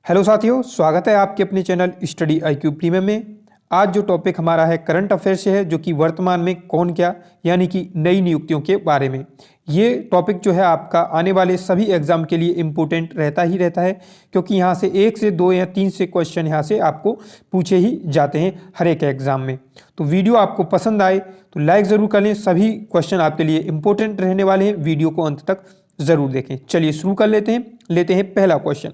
Hello साथियों, स्वागत है आपके अपने चैनल स्टडी IQ प्रीमियम में। आज जो टॉपिक हमारा है करंट अफेयर से है, जो कि वर्तमान में कौन क्या यानी कि नई नियुक्तियों के बारे में। ये टॉपिक जो है आपका आने वाले सभी एग्जाम के लिए इम्पोर्टेंट रहता ही रहता है, क्योंकि यहाँ से 1 से 2 या 3 से क्वेश्चन यहाँ से आपको पूछे ही जाते हैं हर एक एग्जाम में। तो वीडियो आपको पसंद आए तो लाइक ज़रूर कर लें। सभी क्वेश्चन आपके लिए इम्पोर्टेंट रहने वाले हैं, वीडियो को अंत तक ज़रूर देखें। चलिए शुरू कर लेते हैं पहला क्वेश्चन।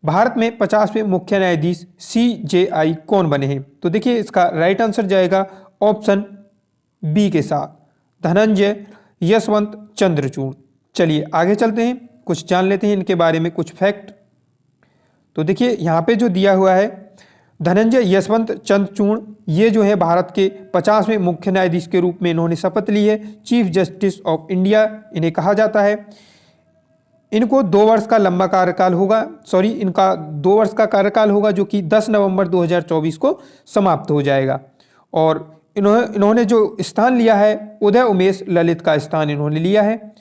भारत में 50वें मुख्य न्यायाधीश CJI कौन बने हैं? तो देखिए इसका राइट आंसर जाएगा ऑप्शन बी के साथ, धनंजय यशवंत चंद्रचूड़। चलिए आगे चलते हैं, कुछ जान लेते हैं इनके बारे में कुछ फैक्ट। तो देखिए यहाँ पे जो दिया हुआ है धनंजय यशवंत चंद्रचूड़, ये जो है भारत के 50वें मुख्य न्यायाधीश के रूप में इन्होंने शपथ ली है। चीफ जस्टिस ऑफ इंडिया इन्हें कहा जाता है। इनको 2 वर्ष का लंबा कार्यकाल होगा, इनका 2 वर्ष का कार्यकाल होगा, जो कि 10 नवंबर 2024 को समाप्त हो जाएगा। और इन्होंने जो स्थान लिया है उदय उमेश ललित का स्थान इन्होंने लिया है।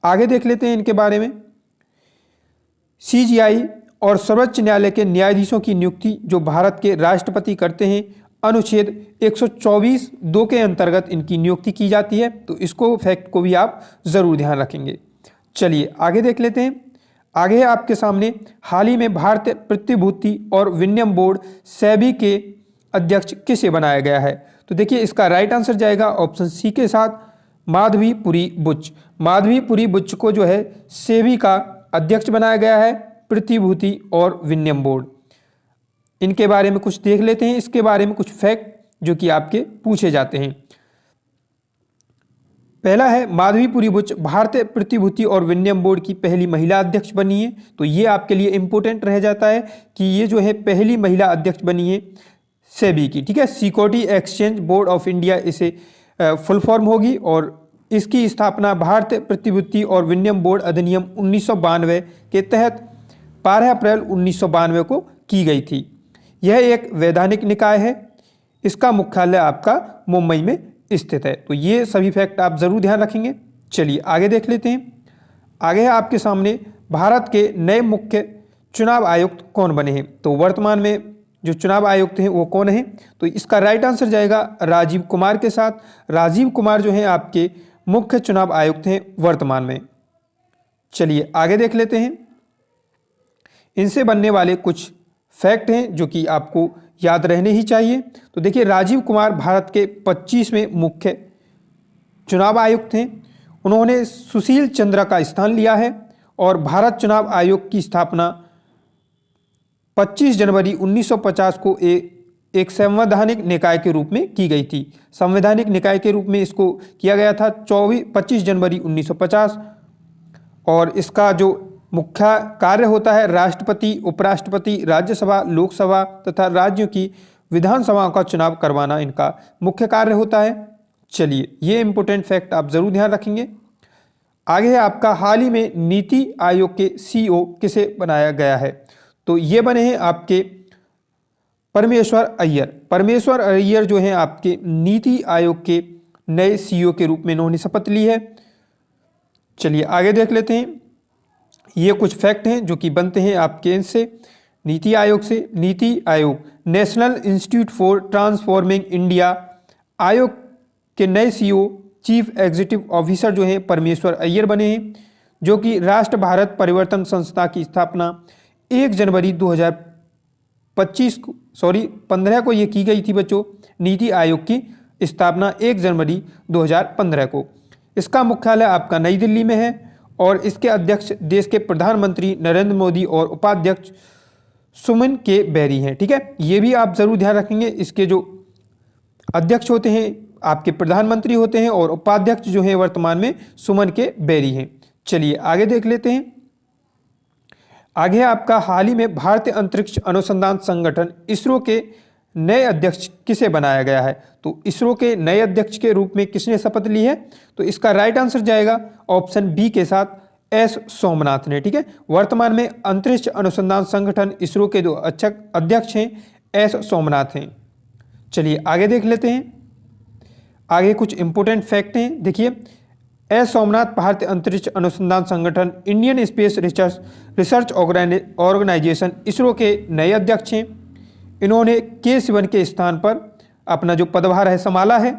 आगे देख लेते हैं इनके बारे में। CJI और सर्वोच्च न्यायालय के न्यायाधीशों की नियुक्ति जो भारत के राष्ट्रपति करते हैं, अनुच्छेद 124(2) के अंतर्गत इनकी नियुक्ति की जाती है। तो इसको फैक्ट को भी आप जरूर ध्यान रखेंगे। चलिए आगे देख लेते हैं। आगे है आपके सामने, हाल ही में भारतीय प्रतिभूति और विनिमय बोर्ड सेबी के अध्यक्ष किसे बनाया गया है? तो देखिए इसका राइट आंसर जाएगा ऑप्शन सी के साथ, माधवीपुरी बुच। माधवीपुरी बुच को जो है सेबी का अध्यक्ष बनाया गया है, प्रतिभूति और विनिमय बोर्ड। इनके बारे में कुछ देख लेते हैं, इसके बारे में कुछ फैक्ट जो कि आपके पूछे जाते हैं। पहला है, माधवीपुरी बुच भारतीय प्रतिभूति और विनिमय बोर्ड की पहली महिला अध्यक्ष बनी है। तो ये आपके लिए इंपॉर्टेंट रह जाता है कि ये जो है पहली महिला अध्यक्ष बनी है सेबी की, ठीक है। Security exchange board of India इसे फुल फॉर्म होगी, और इसकी स्थापना भारतीय प्रतिभूति और विनिमय बोर्ड अधिनियम 1992 के तहत 12 अप्रैल 1992 को की गई थी। यह एक वैधानिक निकाय है। इसका मुख्यालय आपका मुंबई में स्थित है। तो ये सभी फैक्ट आप जरूर ध्यान रखेंगे। चलिए आगे देख लेते हैं। आगे है आपके सामने, भारत के नए मुख्य चुनाव आयुक्त कौन बने हैं? तो वर्तमान में जो चुनाव आयुक्त हैं वो कौन है? तो इसका राइट आंसर जाएगा राजीव कुमार के साथ। राजीव कुमार जो हैं आपके मुख्य चुनाव आयुक्त हैं वर्तमान में। चलिए आगे देख लेते हैं। इनसे बनने वाले कुछ फैक्ट हैं जो कि आपको याद रहने ही चाहिए। तो देखिए राजीव कुमार भारत के 25वें मुख्य चुनाव आयुक्त हैं। उन्होंने सुशील चंद्रा का स्थान लिया है, और भारत चुनाव आयोग की स्थापना 25 जनवरी 1950 को एक संवैधानिक निकाय के रूप में की गई थी। संवैधानिक निकाय के रूप में इसको किया गया था 25 जनवरी 1950। और इसका जो मुख्य कार्य होता है, राष्ट्रपति, उपराष्ट्रपति, राज्यसभा, लोकसभा तथा राज्यों की विधानसभाओं का चुनाव करवाना इनका मुख्य कार्य होता है। चलिए ये इंपॉर्टेंट फैक्ट आप जरूर ध्यान रखेंगे। आगे है आपका, हाल ही में नीति आयोग के CEO किसे बनाया गया है? तो ये बने हैं आपके परमेश्वर अय्यर। परमेश्वर अय्यर जो हैं आपके नीति आयोग के नए CEO के रूप में इन्होंने शपथ ली है। चलिए आगे देख लेते हैं। ये कुछ फैक्ट हैं जो कि बनते हैं आपके इनसे, नीति आयोग से। NITI Aayog, national institute for transforming India आयोग के नए CEO चीफ एग्जीक्यूटिव ऑफिसर जो हैं परमेश्वर अय्यर बने हैं, जो कि राष्ट्र भारत परिवर्तन संस्था की स्थापना 1 जनवरी 2015 को ये की गई थी बच्चों। नीति आयोग की स्थापना 1 जनवरी 2015 को। इसका मुख्यालय आपका नई दिल्ली में है, और इसके अध्यक्ष देश के प्रधानमंत्री नरेंद्र मोदी और उपाध्यक्ष सुमन के बेरी हैं, ठीक है। ये भी आप जरूर ध्यान रखेंगे। इसके जो अध्यक्ष होते हैं आपके प्रधानमंत्री होते हैं, और उपाध्यक्ष जो हैं वर्तमान में सुमन के बेरी हैं। चलिए आगे देख लेते हैं। आगे आपका, हाल ही में भारतीय अंतरिक्ष अनुसंधान संगठन इसरो के नए अध्यक्ष किसे बनाया गया है? तो इसरो के नए अध्यक्ष के रूप में किसने शपथ ली है? तो इसका राइट आंसर जाएगा ऑप्शन बी के साथ, S सोमनाथ ने, ठीक है। वर्तमान में अंतरिक्ष अनुसंधान संगठन इसरो के जो अध्यक्ष हैं S सोमनाथ हैं। चलिए आगे देख लेते हैं। आगे कुछ इंपोर्टेंट फैक्ट हैं। देखिए एस सोमनाथ भारतीय अंतरिक्ष अनुसंधान संगठन Indian space research organisation ISRO के नए अध्यक्ष हैं। इन्होंने के सिवन के स्थान पर अपना जो पदभार है संभाला है।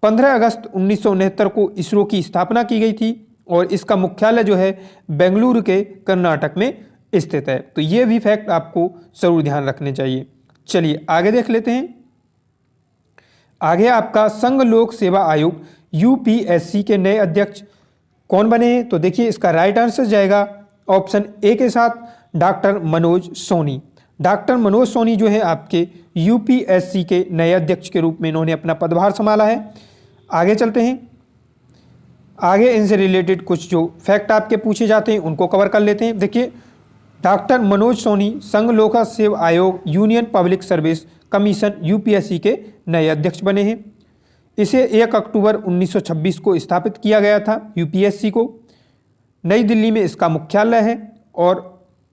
15 अगस्त 1969 को इसरो की स्थापना की गई थी और इसका मुख्यालय जो है बेंगलुरु के कर्नाटक में स्थित है। तो ये भी फैक्ट आपको जरूर ध्यान रखने चाहिए। चलिए आगे देख लेते हैं। आगे आपका संघ लोक सेवा आयोग यूपीएससी के नए अध्यक्ष कौन बने हैं? तो देखिए इसका राइट आंसर जाएगा ऑप्शन ए के साथ डॉक्टर मनोज सोनी। डॉक्टर मनोज सोनी जो है आपके यूपीएससी के नए अध्यक्ष के रूप में इन्होंने अपना पदभार संभाला है। आगे चलते हैं। आगे इनसे रिलेटेड कुछ जो फैक्ट आपके पूछे जाते हैं उनको कवर कर लेते हैं। देखिए डॉक्टर मनोज सोनी संघ लोक सेवा आयोग union public service commission UPSC के नए अध्यक्ष बने हैं। इसे 1 अक्टूबर 1926 को स्थापित किया गया था यूपीएससी को। नई दिल्ली में इसका मुख्यालय है और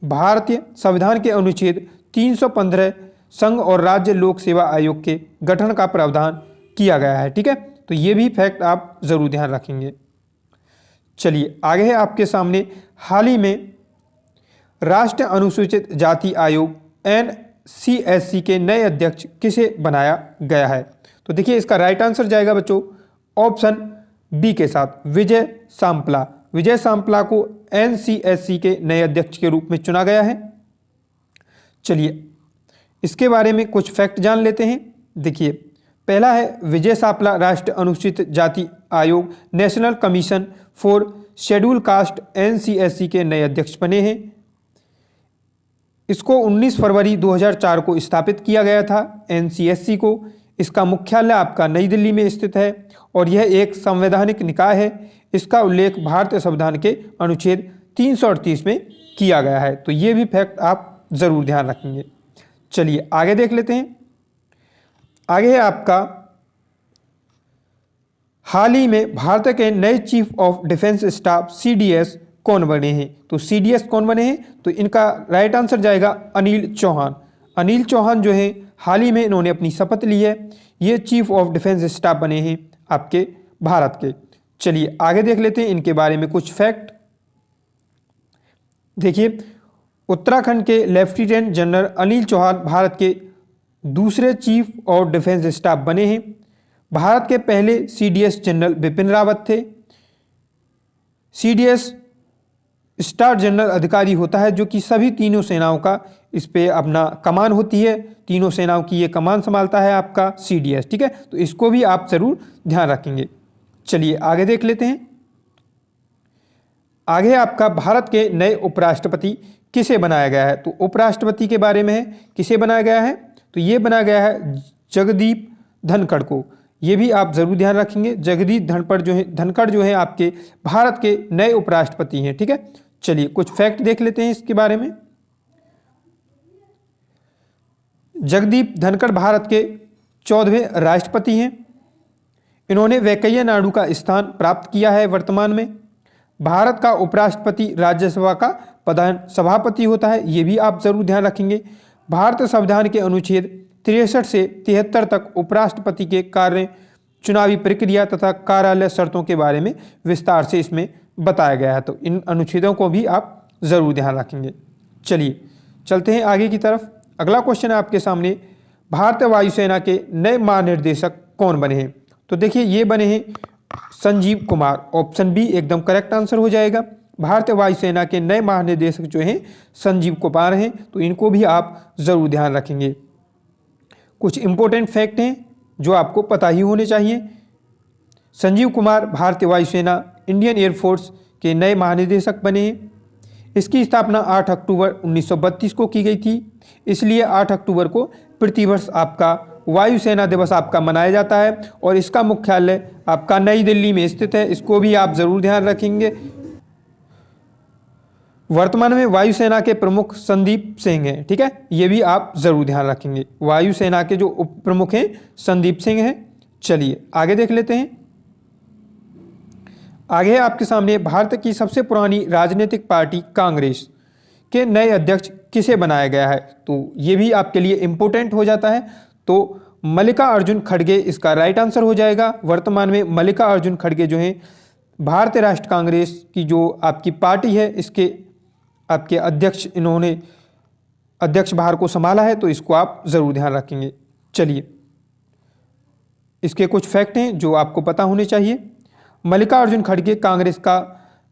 भारतीय संविधान के अनुच्छेद 315 संघ और राज्य लोक सेवा आयोग के गठन का प्रावधान किया गया है। ठीक है, तो ये भी फैक्ट आप जरूर ध्यान रखेंगे। चलिए आगे है आपके सामने, हाल ही में राष्ट्रीय अनुसूचित जाति आयोग NCSC के नए अध्यक्ष किसे बनाया गया है? तो देखिए इसका राइट आंसर जाएगा बच्चों ऑप्शन बी के साथ विजय सांपला। विजय सांपला को NCSC के नए अध्यक्ष के रूप में चुना गया है। चलिए इसके बारे में कुछ फैक्ट जान लेते हैं। देखिए पहला है विजय सांपला राष्ट्रीय अनुसूचित जाति आयोग national commission for schedule caste NCSC के नए अध्यक्ष बने हैं। इसको 19 फरवरी 2004 को स्थापित किया गया था NCSC को। इसका मुख्यालय आपका नई दिल्ली में स्थित है और यह एक संवैधानिक निकाय है। इसका उल्लेख भारतीय संविधान के अनुच्छेद 338 में किया गया है। तो ये भी फैक्ट आप जरूर ध्यान रखेंगे। चलिए आगे देख लेते हैं। आगे है आपका हाल ही में भारत के नए chief of defence staff CDS कौन बने हैं? तो CDS कौन बने हैं? तो इनका राइट आंसर जाएगा अनिल चौहान। अनिल चौहान जो है हाल ही में इन्होंने अपनी शपथ ली है। ये चीफ ऑफ डिफेंस स्टाफ बने हैं आपके भारत के। चलिए आगे देख लेते हैं इनके बारे में कुछ फैक्ट। देखिए उत्तराखंड के लेफ्टिनेंट जनरल अनिल चौहान भारत के दूसरे चीफ ऑफ डिफेंस स्टाफ बने हैं। भारत के पहले CDS जनरल बिपिन रावत थे। CDS स्टार जनरल अधिकारी होता है जो कि सभी तीनों सेनाओं का इस पे अपना कमान होती है। तीनों सेनाओं की ये कमान संभालता है आपका CDS। ठीक है, तो इसको भी आप जरूर ध्यान रखेंगे। चलिए आगे देख लेते हैं। आगे आपका भारत के नए उपराष्ट्रपति किसे बनाया गया है? तो उपराष्ट्रपति के बारे में है, किसे बनाया गया है? तो ये बनाया गया है जगदीप धनखड़ को। ये भी आप जरूर ध्यान रखेंगे। जगदीप धनखड़ जो है आपके भारत के नए उपराष्ट्रपति हैं। ठीक है, चलिए कुछ फैक्ट देख लेते हैं इसके बारे में। जगदीप धनखड़ भारत के 14वें राष्ट्रपति हैं। इन्होंने वेंकैया नायडू का स्थान प्राप्त किया है वर्तमान में। भारत का उपराष्ट्रपति राज्यसभा का प्रधान सभापति होता है। ये भी आप जरूर ध्यान रखेंगे। भारतीय संविधान के अनुच्छेद 63 से 73 तक उपराष्ट्रपति के कार्य, चुनावी प्रक्रिया तथा कार्यालय शर्तों के बारे में विस्तार से इसमें बताया गया है। तो इन अनुच्छेदों को भी आप जरूर ध्यान रखेंगे। चलिए चलते हैं आगे की तरफ। अगला क्वेश्चन है आपके सामने, भारतीय वायुसेना के नए महानिर्देशक कौन बने हैं? तो देखिए ये बने हैं संजीव कुमार। ऑप्शन बी एकदम करेक्ट आंसर हो जाएगा। भारतीय वायुसेना के नए महानिदेशक जो हैं संजीव कुमार हैं। तो इनको भी आप जरूर ध्यान रखेंगे। कुछ इंपॉर्टेंट फैक्ट हैं जो आपको पता ही होने चाहिए। संजीव कुमार भारतीय वायुसेना इंडियन एयरफोर्स के नए महानिदेशक बने हैं। इसकी स्थापना 8 अक्टूबर 1932 को की गई थी। इसलिए 8 अक्टूबर को प्रतिवर्ष आपका वायुसेना दिवस आपका मनाया जाता है और इसका मुख्यालय आपका नई दिल्ली में स्थित है। इसको भी आप जरूर ध्यान रखेंगे। वर्तमान में वायुसेना के प्रमुख संदीप सिंह हैं। ठीक है, ये भी आप जरूर ध्यान रखेंगे। वायुसेना के जो उप प्रमुख हैं संदीप सिंह हैं। चलिए आगे देख लेते हैं। आगे आपके सामने भारत की सबसे पुरानी राजनीतिक पार्टी कांग्रेस के नए अध्यक्ष किसे बनाया गया है? तो ये भी आपके लिए इंपॉर्टेंट हो जाता है। तो मल्लिकार्जुन खड़गे इसका राइट आंसर हो जाएगा। वर्तमान में मल्लिकार्जुन खड़गे जो हैं भारतीय राष्ट्रीय कांग्रेस की जो आपकी पार्टी है, इसके आपके अध्यक्ष, इन्होंने अध्यक्ष भार को संभाला है, तो इसको आप ज़रूर ध्यान रखेंगे। चलिए, इसके कुछ फैक्ट हैं जो आपको पता होने चाहिए। मल्लिकार्जुन खड़गे कांग्रेस का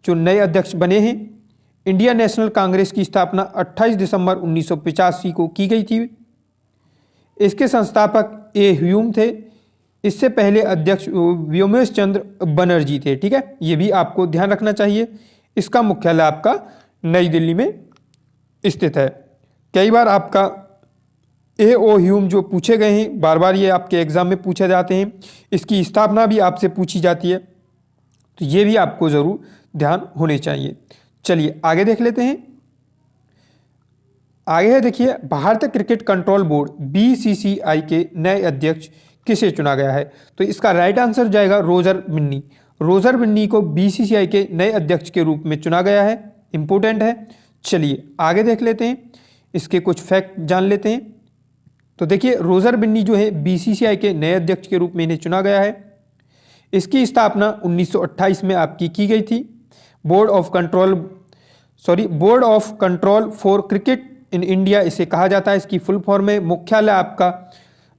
जो नए अध्यक्ष बने हैं। इंडियन नेशनल कांग्रेस की स्थापना 28 दिसंबर 1985 को की गई थी। इसके संस्थापक ए ह्यूम थे। इससे पहले अध्यक्ष व्योमेश चंद्र बनर्जी थे। ठीक है, ये भी आपको ध्यान रखना चाहिए। इसका मुख्यालय आपका नई दिल्ली में स्थित है। कई बार आपका ए ओ ह्यूम जो पूछे गए हैं, बार बार ये आपके एग्जाम में पूछे जाते हैं। इसकी स्थापना भी आपसे पूछी जाती है, तो ये भी आपको ज़रूर ध्यान होने चाहिए। चलिए आगे देख लेते हैं। आगे है, देखिए, भारतीय क्रिकेट कंट्रोल बोर्ड BCCI के नए अध्यक्ष किसे चुना गया है? तो इसका राइट आंसर जाएगा रोजर बिन्नी। रोजर बिन्नी को BCCI के नए अध्यक्ष के रूप में चुना गया है। इंपॉर्टेंट है। चलिए आगे देख लेते हैं, इसके कुछ फैक्ट जान लेते हैं। तो देखिए, रोजर बिन्नी जो है BCCI के नए अध्यक्ष के रूप में इन्हें चुना गया है। इसकी स्थापना 1928 में आपकी की गई थी। Board of control for cricket in India इसे कहा जाता है। इसकी फुल फॉर्म में मुख्यालय आपका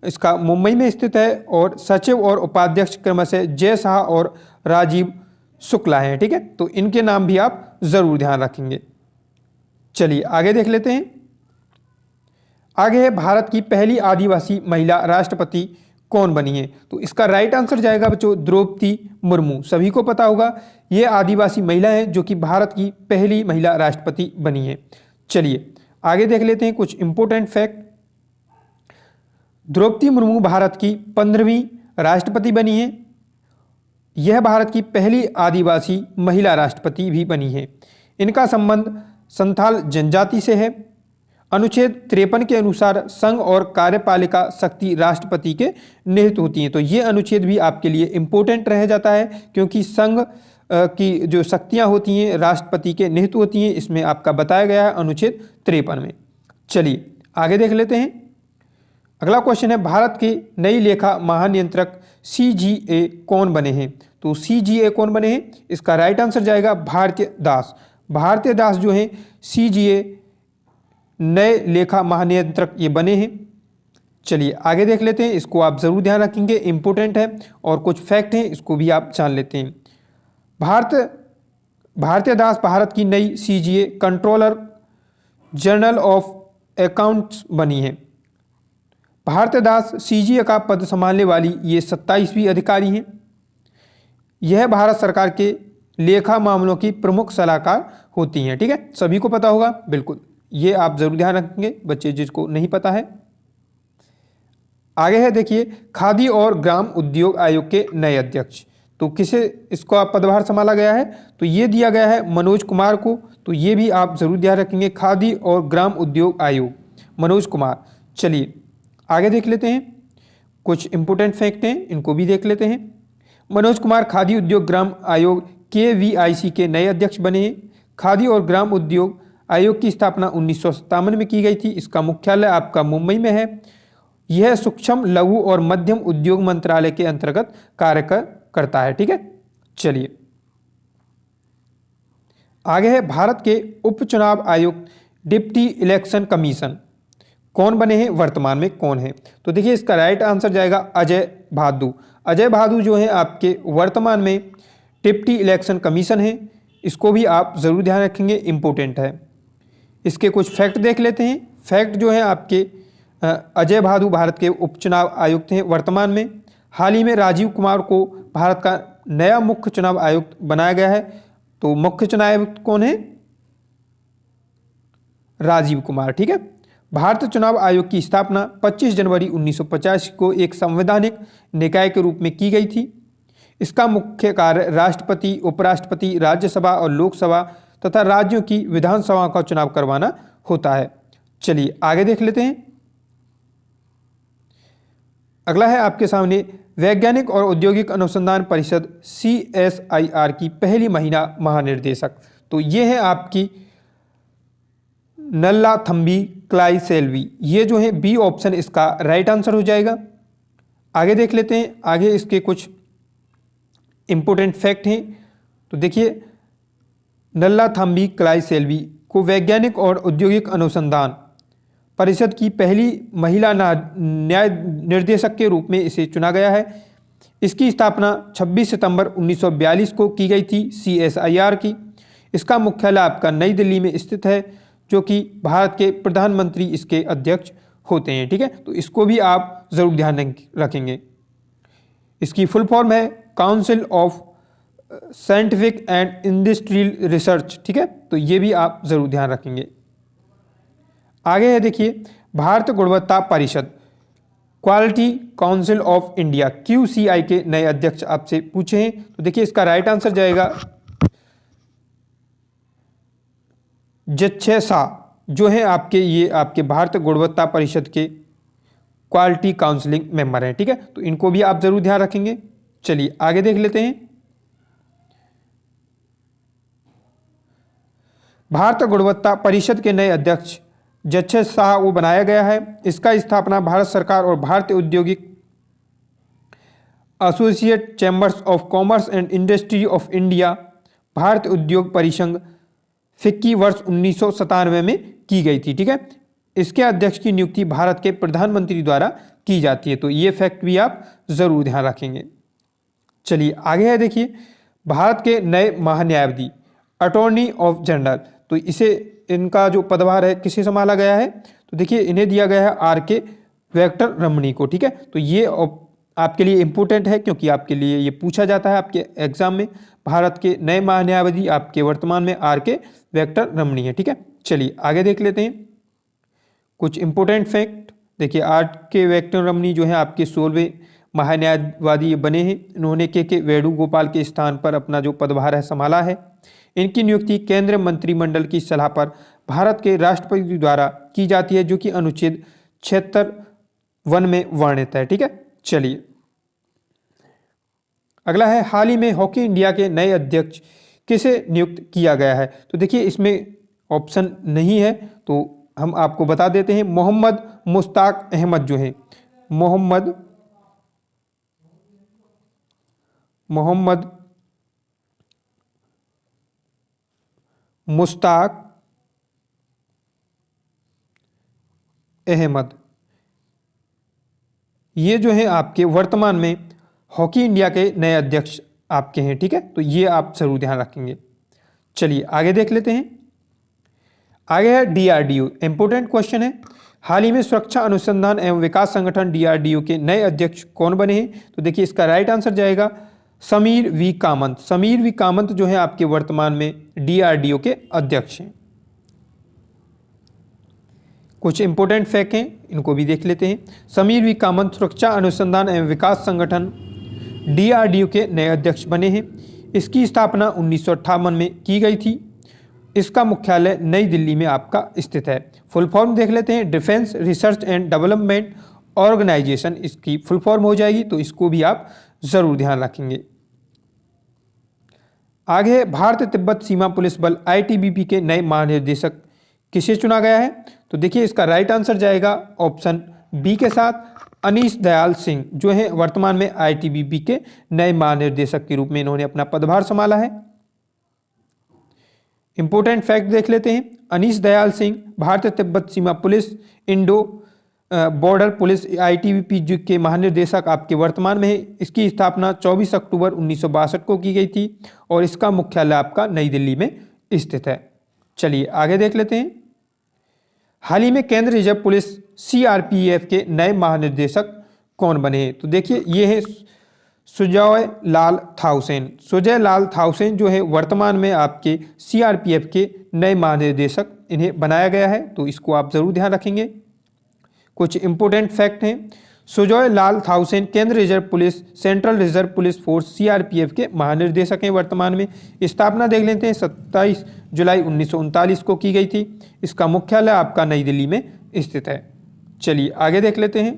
इसका मुंबई में स्थित है और सचिव और उपाध्यक्ष क्रमशः जय शाह और राजीव शुक्ला हैं। ठीक है, तो इनके नाम भी आप जरूर ध्यान रखेंगे। चलिए आगे देख लेते हैं। आगे है, भारत की पहली आदिवासी महिला राष्ट्रपति कौन बनी है? तो इसका राइट आंसर जाएगा बच्चों द्रौपदी मुर्मू। सभी को पता होगा, ये आदिवासी महिला है जो कि भारत की पहली महिला राष्ट्रपति बनी है। चलिए आगे देख लेते हैं कुछ इंपॉर्टेंट फैक्ट। द्रौपदी मुर्मू भारत की 15वीं राष्ट्रपति बनी है। यह भारत की पहली आदिवासी महिला राष्ट्रपति भी बनी है। इनका संबंध संथाल जनजाति से है। अनुच्छेद 53 के अनुसार संघ और कार्यपालिका शक्ति राष्ट्रपति के निहित होती हैं। तो ये अनुच्छेद भी आपके लिए इम्पोर्टेंट रह जाता है, क्योंकि संघ की जो शक्तियाँ होती हैं राष्ट्रपति के निहित होती हैं। इसमें आपका बताया गया है अनुच्छेद 53 में। चलिए आगे देख लेते हैं। अगला क्वेश्चन है, भारत के नई लेखा महानियंत्रक CGA कौन बने हैं? तो CGA कौन बने हैं? इसका राइट आंसर जाएगा भारतीय दास। भारतीय दास जो हैं CGA नए लेखा महानियंत्रक ये बने हैं। चलिए आगे देख लेते हैं, इसको आप जरूर ध्यान रखेंगे, इंपॉर्टेंट है। और कुछ फैक्ट हैं, इसको भी आप जान लेते हैं। भारतीय दास भारत की नई CGA controller general of accounts बनी है। भारतीय दास CGA का पद संभालने वाली ये 27वीं अधिकारी हैं। यह भारत सरकार के लेखा मामलों की प्रमुख सलाहकार होती हैं। ठीक है, सभी को पता होगा, बिल्कुल, ये आप जरूर ध्यान रखेंगे बच्चे जिसको नहीं पता है। आगे है, देखिए, खादी और ग्राम उद्योग आयोग के नए अध्यक्ष। तो किसे इसको आप पदभार संभाला गया है? तो ये दिया गया है मनोज कुमार को। तो ये भी आप जरूर ध्यान रखेंगे, खादी और ग्राम उद्योग आयोग, मनोज कुमार। चलिए आगे देख लेते हैं, कुछ इंपोर्टेंट फैक्ट हैं, इनको भी देख लेते हैं। मनोज कुमार खादी उद्योग ग्राम आयोग KVIC के नए अध्यक्ष बने हैं। खादी और ग्राम उद्योग आयोग की स्थापना 1957 में की गई थी। इसका मुख्यालय आपका मुंबई में है। यह सूक्ष्म लघु और मध्यम उद्योग मंत्रालय के अंतर्गत कार्य करता है। ठीक है, चलिए आगे है, भारत के उपचुनाव आयुक्त डिप्टी इलेक्शन कमीशन कौन बने हैं? वर्तमान में कौन है? तो देखिए, इसका राइट आंसर जाएगा अजय भादु। अजय भादु जो है आपके वर्तमान में डिप्टी इलेक्शन कमीशन है। इसको भी आप जरूर ध्यान रखेंगे, इंपॉर्टेंट है। इसके कुछ फैक्ट देख लेते हैं। फैक्ट जो है आपके अजय भादु भारत के उपचुनाव आयुक्त हैं वर्तमान में। हाल ही में राजीव कुमार को भारत का नया मुख्य चुनाव आयुक्त बनाया गया है। तो मुख्य चुनाव आयुक्त कौन है? राजीव कुमार। ठीक है, भारतीय चुनाव आयोग की स्थापना 25 जनवरी 1950 को एक संवैधानिक निकाय के रूप में की गई थी। इसका मुख्य कार्य राष्ट्रपति, उपराष्ट्रपति, राज्यसभा और लोकसभा तथा राज्यों की विधानसभाओं का चुनाव करवाना होता है। चलिए आगे देख लेते हैं। अगला है आपके सामने, वैज्ञानिक और औद्योगिक अनुसंधान परिषद CSIR की पहली महिला महानिर्देशक। तो ये है आपकी नल्लाथम्बी क्लाइसेल्वी। ये जो है बी ऑप्शन इसका राइट आंसर हो जाएगा। आगे देख लेते हैं। आगे इसके कुछ इंपोर्टेंट फैक्ट हैं। तो देखिए नल्लाथाम्बी क्लाइसेल्वी को वैज्ञानिक और औद्योगिक अनुसंधान परिषद की पहली महिला न्याय निर्देशक के रूप में इसे चुना गया है। इसकी स्थापना 26 सितंबर 1942 को की गई थी CSIR की। इसका मुख्यालय आपका नई दिल्ली में स्थित है, जो कि भारत के प्रधानमंत्री इसके अध्यक्ष होते हैं। ठीक है, तो इसको भी आप ज़रूर ध्यान रखेंगे। इसकी फुल फॉर्म है council of scientific and industrial research. ठीक है, तो ये भी आप ज़रूर ध्यान रखेंगे। आगे है देखिए भारत गुणवत्ता परिषद quality council of India QCI के नए अध्यक्ष आपसे पूछे हैं, तो देखिए इसका राइट आंसर जाएगा जच्छे शाह, जो है ये आपके भारत गुणवत्ता परिषद के क्वालिटी काउंसलिंग मेंबर हैं। ठीक है, तो इनको भी आप जरूर ध्यान रखेंगे। चलिए आगे देख लेते हैं। भारत गुणवत्ता परिषद के नए अध्यक्ष जच्छे शाह वो बनाया गया है। इसका स्थापना भारत सरकार और भारतीय औद्योगिक associate chambers of commerce and industry of India भारतीय उद्योग परिसंघ फिक्की वर्ष 1997 में की गई थी। ठीक है, इसके अध्यक्ष की नियुक्ति भारत के प्रधानमंत्री द्वारा की जाती है, तो ये फैक्ट भी आप जरूर ध्यान रखेंगे। चलिए आगे है देखिए भारत के नए महान्यायाधीश अटॉर्नी ऑफ जनरल, तो इनका जो पदभार है किसे संभाला गया है, तो देखिए इन्हें दिया गया है RK वेंकटरमणी को। ठीक है, तो ये आपके लिए इम्पोर्टेंट है क्योंकि आपके लिए ये पूछा जाता है आपके एग्जाम में। भारत के नए महान्यायाधीश आपके वर्तमान में RK वेंकटरमणी है। ठीक है, चलिए आगे देख लेते हैं कुछ इंपॉर्टेंट फैक्ट। देखिए RK वेंकटरमणी जो है आपके 16वें महान्यायवादी बने हैं। इन्होंने के वेणुगोपाल के स्थान पर अपना जो पदभार है संभाला है। इनकी नियुक्ति केंद्रीय मंत्रिमंडल की सलाह पर भारत के राष्ट्रपति द्वारा की जाती है, जो कि अनुच्छेद 76(1) में वर्णित है। ठीक है, चलिए अगला है हाल ही में हॉकी इंडिया के नए अध्यक्ष किसे नियुक्त किया गया है, तो देखिए इसमें ऑप्शन नहीं है, तो हम आपको बता देते हैं मोहम्मद मुश्ताक अहमद जो है मोहम्मद मुश्ताक अहमद, ये जो है आपके वर्तमान में हॉकी इंडिया के नए अध्यक्ष आपके हैं। ठीक है, तो ये आप जरूर ध्यान रखेंगे। चलिए आगे देख लेते हैं। आगे है DRDO, इंपोर्टेंट क्वेश्चन है। हाल ही में सुरक्षा अनुसंधान एवं विकास संगठन DRDO के नए अध्यक्ष कौन बने हैं, तो देखिए इसका राइट आंसर जाएगा समीर वी कामत। समीर वी कामत जो है आपके वर्तमान में DRDO के अध्यक्ष हैं। कुछ इंपोर्टेंट फैक्ट हैं, इनको भी देख लेते हैं। समीर वी कामत सुरक्षा अनुसंधान एवं विकास संगठन DRDO के नए अध्यक्ष बने हैं। इसकी स्थापना 1958 में की गई थी। इसका मुख्यालय नई दिल्ली में आपका स्थित है। फुल फॉर्म देख लेते हैं defence research and development organisation, इसकी फुल फॉर्म हो जाएगी, तो इसको भी आप जरूर ध्यान रखेंगे। आगे भारत तिब्बत सीमा पुलिस बल ITBP के नए महानिदेशक किसे चुना गया है, तो देखिए इसका राइट आंसर जाएगा ऑप्शन बी के साथ अनीश दयाल सिंह, जो है वर्तमान में ITBP के नए महानिदेशक के रूप में इन्होंने अपना पदभार संभाला है। इंपोर्टेंट फैक्ट देख लेते हैं। अनीश दयाल सिंह भारतीय तिब्बत सीमा police Indo border police ITBP के महानिदेशक आपके वर्तमान में है। इसकी स्थापना 24 अक्टूबर 1962 को की गई थी और इसका मुख्यालय आपका नई दिल्ली में स्थित है। चलिए आगे देख लेते हैं। हाल ही में केंद्रीय रिजर्व पुलिस CRPF के नए महानिदेशक कौन बने हैं, तो देखिए ये है सुजय लाल थाउसेन। सुजय लाल थाउसेन जो है वर्तमान में आपके CRPF के नए महानिदेशक इन्हें बनाया गया है, तो इसको आप जरूर ध्यान रखेंगे। कुछ इंपोर्टेंट फैक्ट हैं। सुजय लाल थाउसेन केंद्रीय reserve police central reserve police force CRPF के महानिदेशक हैं वर्तमान में। स्थापना देख लेते हैं 27 जुलाई 1939 को की गई थी। इसका मुख्यालय आपका नई दिल्ली में स्थित है। चलिए आगे देख लेते हैं।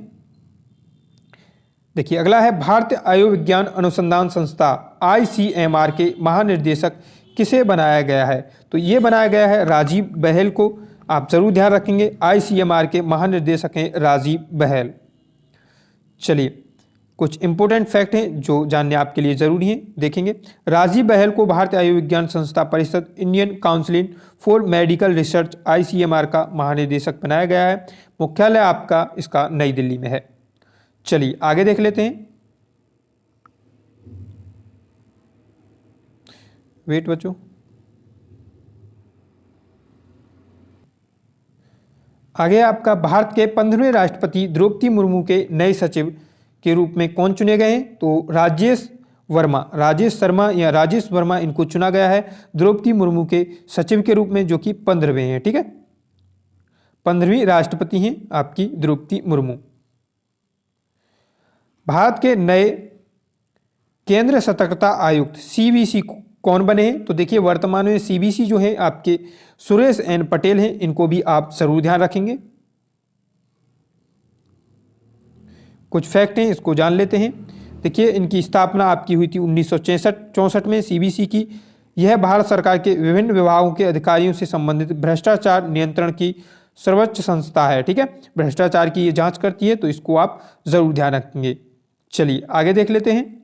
देखिए अगला है भारतीय आयुर्विज्ञान अनुसंधान संस्था ICMR के महानिदेशक किसे बनाया गया है, तो ये बनाया गया है राजीव बहल को। आप जरूर ध्यान रखेंगे ICMR के महानिदेशक हैं राजीव बहल। चलिए कुछ इंपॉर्टेंट फैक्ट हैं जो जानने आपके लिए जरूरी हैं, देखेंगे। राजीव बहल को भारतीय आयुर्विज्ञान संस्था परिषद Indian council for medical research ICMR का महानिदेशक बनाया गया है। मुख्यालय आपका इसका नई दिल्ली में है। चलिए आगे देख लेते हैं। वेट बच्चों, आगे आपका भारत के 15वें राष्ट्रपति द्रौपदी मुर्मू के नए सचिव के रूप में कौन चुने गए हैं? तो राजेश वर्मा इनको चुना गया है द्रौपदी मुर्मू के सचिव के रूप में, जो कि 15वें हैं। ठीक है, 15वीं राष्ट्रपति हैं आपकी द्रौपदी मुर्मू। भारत के नए केंद्रीय सतर्कता आयुक्त CBC कौन बने हैं? तो देखिए वर्तमान में CBC जो है आपके सुरेश N पटेल हैं, इनको भी आप जरूर ध्यान रखेंगे। कुछ फैक्ट हैं, इसको जान लेते हैं। देखिए इनकी स्थापना आपकी हुई थी 1964 में CBC की। यह भारत सरकार के विभिन्न विभागों के अधिकारियों से संबंधित भ्रष्टाचार नियंत्रण की सर्वोच्च संस्था है। ठीक है, भ्रष्टाचार की ये जांच करती है, तो इसको आप जरूर ध्यान रखेंगे। चलिए आगे देख लेते हैं।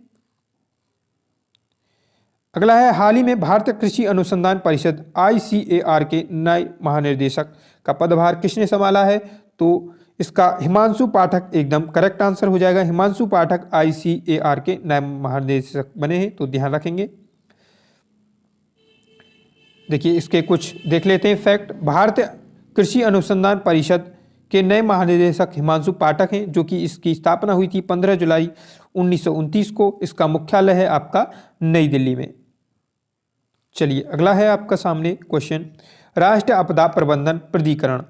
अगला है, हाल ही में भारतीय कृषि अनुसंधान परिषद ICAR के नए महानिदेशक का पदभार किसने संभाला है? तो इसका हिमांशु पाठक एकदम करेक्ट आंसर हो जाएगा। हिमांशु पाठक ICAR के नए महानिदेशक बने हैं, तो ध्यान रखेंगे। देखिए इसके कुछ देख लेते हैं फैक्ट। भारतीय कृषि अनुसंधान परिषद के नए महानिदेशक हिमांशु पाठक हैं, जो कि इसकी स्थापना हुई थी 15 जुलाई 1929 को। इसका मुख्यालय है आपका नई दिल्ली में। चलिए अगला है आपका सामने क्वेश्चन, राष्ट्रीय आपदा प्रबंधन प्राधिकरण।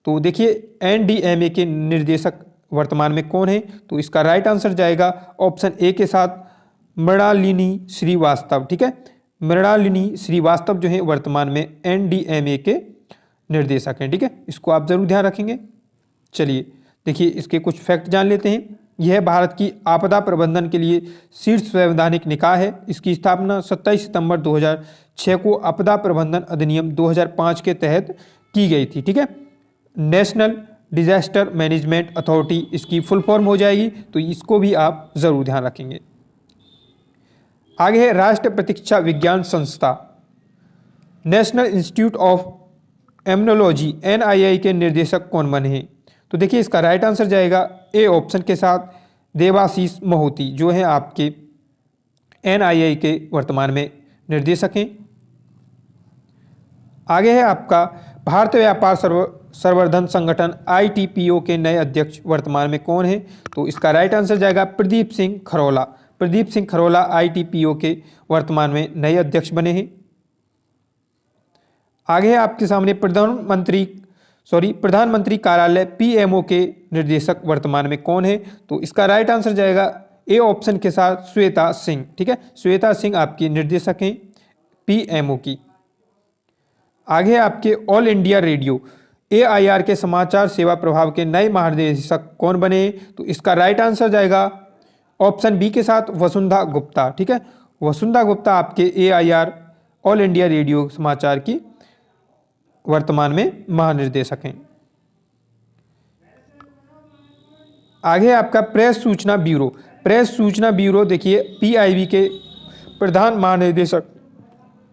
तो देखिए NDMA के निर्देशक वर्तमान में कौन है? तो इसका राइट आंसर जाएगा ऑप्शन ए के साथ मृणालिनी श्रीवास्तव। ठीक है, मृणालिनी श्रीवास्तव जो है वर्तमान में NDMA के निर्देशक हैं। ठीक है, इसको आप जरूर ध्यान रखेंगे। चलिए देखिए इसके कुछ फैक्ट जान लेते हैं। यह भारत की आपदा प्रबंधन के लिए शीर्ष संवैधानिक निकाय है। इसकी स्थापना 27 सितंबर 2006 को आपदा प्रबंधन अधिनियम 2005 के तहत की गई थी। ठीक है, नेशनल डिजास्टर मैनेजमेंट अथॉरिटी इसकी फुल फॉर्म हो जाएगी, तो इसको भी आप जरूर ध्यान रखेंगे। आगे है, राष्ट्रीय प्रतीक्षा विज्ञान संस्था नेशनल इंस्टीट्यूट ऑफ एमनोलॉजी NII के निर्देशक कौन बने हैं? तो देखिए इसका राइट आंसर जाएगा ए ऑप्शन के साथ देवाशीष मोहती, जो है आपके NII के वर्तमान में निर्देशक हैं। आगे है आपका भारतीय व्यापार संवर्धन संगठन ITPO के नए अध्यक्ष वर्तमान में कौन है? तो इसका राइट आंसर जाएगा प्रदीप सिंह खरोला। प्रदीप सिंह खरोला ITPO के वर्तमान में नए अध्यक्ष बने हैं। आगे है आपके सामने प्रधानमंत्री कार्यालय PMO के निर्देशक वर्तमान में कौन है? तो इसका राइट आंसर जाएगा ए ऑप्शन के साथ श्वेता सिंह। ठीक है, श्वेता सिंह आपकी निर्देशक हैं PMO की। आगे आपके ऑल इंडिया रेडियो AIR के समाचार सेवा प्रभाग के नए महानिदेशक कौन बने? तो इसका राइट आंसर जाएगा ऑप्शन बी के साथ वसुंधा गुप्ता। ठीक है, वसुंधा गुप्ता आपके AIR ऑल इंडिया रेडियो समाचार की वर्तमान में महानिर्देशक हैं। आगे आपका प्रेस सूचना ब्यूरो देखिए PIB के प्रधान महानिदेशक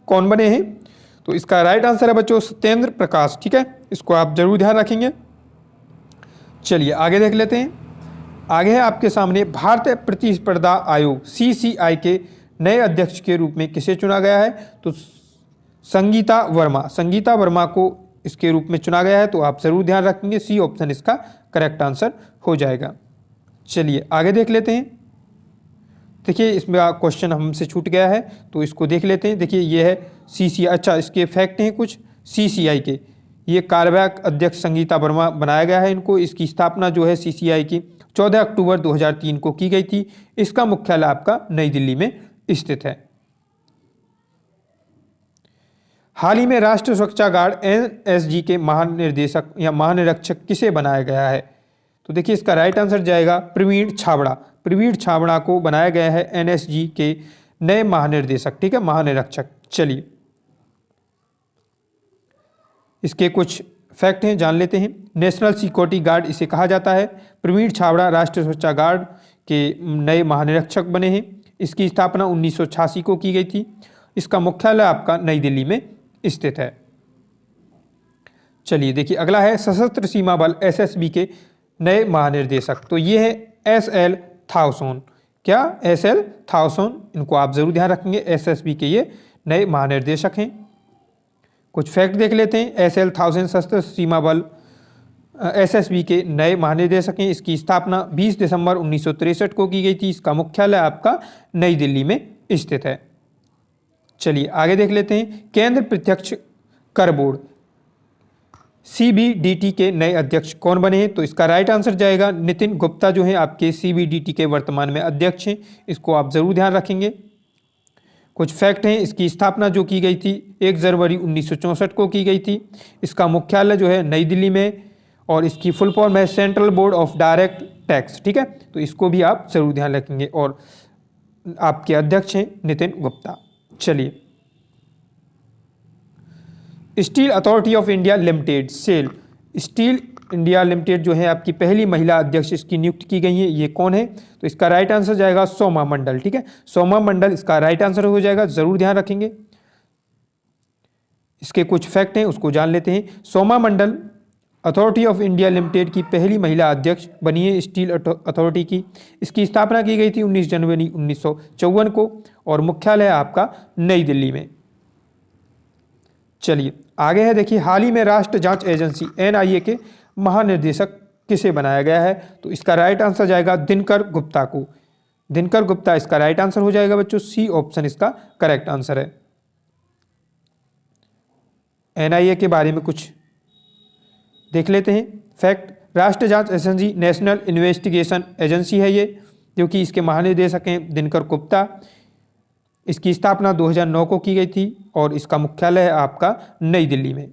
कौन बने हैं? तो इसका राइट आंसर है बच्चों सत्येंद्र प्रकाश। ठीक है, इसको आप जरूर ध्यान रखेंगे। चलिए आगे देख लेते हैं। आगे है आपके सामने भारतीय प्रतिस्पर्धा आयोग CCI के नए अध्यक्ष के रूप में किसे चुना गया है? तो संगीता वर्मा को इसके रूप में चुना गया है, तो आप जरूर ध्यान रखेंगे। सी ऑप्शन इसका करेक्ट आंसर हो जाएगा। चलिए आगे देख लेते हैं। देखिए इसमें क्वेश्चन हमसे छूट गया है, तो इसको देख लेते हैं। देखिए ये है CCI। अच्छा, इसके फैक्ट हैं कुछ CCI के। ये कार्यवाहक अध्यक्ष संगीता वर्मा बनाया गया है इनको। इसकी स्थापना जो है CCI की 14 अक्टूबर 2003 को की गई थी। इसका मुख्यालय आपका नई दिल्ली में स्थित है। हाल ही में राष्ट्रीय सुरक्षा गार्ड NSG के महानिर्देशक या महानिरीक्षक किसे बनाया गया है? तो देखिए इसका राइट आंसर जाएगा प्रवीण छाबड़ा को बनाया गया है NSG के नए महानिर्देशक। ठीक है, महानिरीक्षक। चलिए इसके कुछ फैक्ट हैं, जान लेते हैं। नेशनल सिक्योरिटी गार्ड इसे कहा जाता है। प्रवीण छाबड़ा राष्ट्रीय सुरक्षा गार्ड के नए महानिरीक्षक बने हैं। इसकी स्थापना 1986 को की गई थी। इसका मुख्यालय आपका नई दिल्ली में स्थित है। चलिए देखिए अगला है सशस्त्र सीमा बल एसएसबी के नए महानिर्देशक। तो ये है एसएल थाउसोन। क्या? एसएल थाउसोन। इनको आप जरूर ध्यान रखेंगे, एसएसबी के ये नए महानिर्देशक हैं। कुछ फैक्ट देख लेते हैं। एसएल थाउसोन सशस्त्र सीमा बल एसएसबी के नए महानिदेशक हैं। इसकी स्थापना 20 दिसंबर 1963 को की गई थी। इसका मुख्यालय आपका नई दिल्ली में स्थित है। चलिए आगे देख लेते हैं। केंद्र प्रत्यक्ष कर बोर्ड सीबीडीटी के नए अध्यक्ष कौन बने हैं? तो इसका राइट आंसर जाएगा नितिन गुप्ता, जो है आपके सीबीडीटी के वर्तमान में अध्यक्ष हैं। इसको आप जरूर ध्यान रखेंगे। कुछ फैक्ट हैं। इसकी स्थापना जो की गई थी 1 जनवरी 1964 को की गई थी। इसका मुख्यालय जो है नई दिल्ली में, और इसकी फुल फॉर्म है central board of direct tax. ठीक है, तो इसको भी आप जरूर ध्यान रखेंगे, और आपके अध्यक्ष हैं नितिन गुप्ता। चलिए steel authority of India limited SAIL, steel India limited जो है आपकी पहली महिला अध्यक्ष इसकी नियुक्त की गई है। ये कौन है? तो इसका राइट आंसर जाएगा सोमा मंडल। ठीक है, सोमा मंडल इसका राइट आंसर हो जाएगा, जरूर ध्यान रखेंगे। इसके कुछ फैक्ट हैं, उसको जान लेते हैं। सोमा मंडल अथॉरिटी ऑफ इंडिया लिमिटेड की पहली महिला अध्यक्ष बनी है स्टील अथॉरिटी की। इसकी स्थापना की गई थी 19 जनवरी 1954 को, और मुख्यालय आपका नई दिल्ली में। चलिए आगे है, देखिए हाल ही में राष्ट्रीय जांच एजेंसी एनआईए के महानिर्देशक किसे बनाया गया है? तो इसका राइट आंसर जाएगा दिनकर गुप्ता को। दिनकर गुप्ता इसका राइट आंसर हो जाएगा बच्चों, सी ऑप्शन इसका करेक्ट आंसर है। एनआईए के बारे में कुछ देख लेते हैं फैक्ट। राष्ट्रीय जांच एजेंसी नेशनल इन्वेस्टिगेशन एजेंसी है ये, जो कि इसके महानिदेशक हैं दिनकर गुप्ता। इसकी स्थापना 2009 को की गई थी, और इसका मुख्यालय है आपका नई दिल्ली में।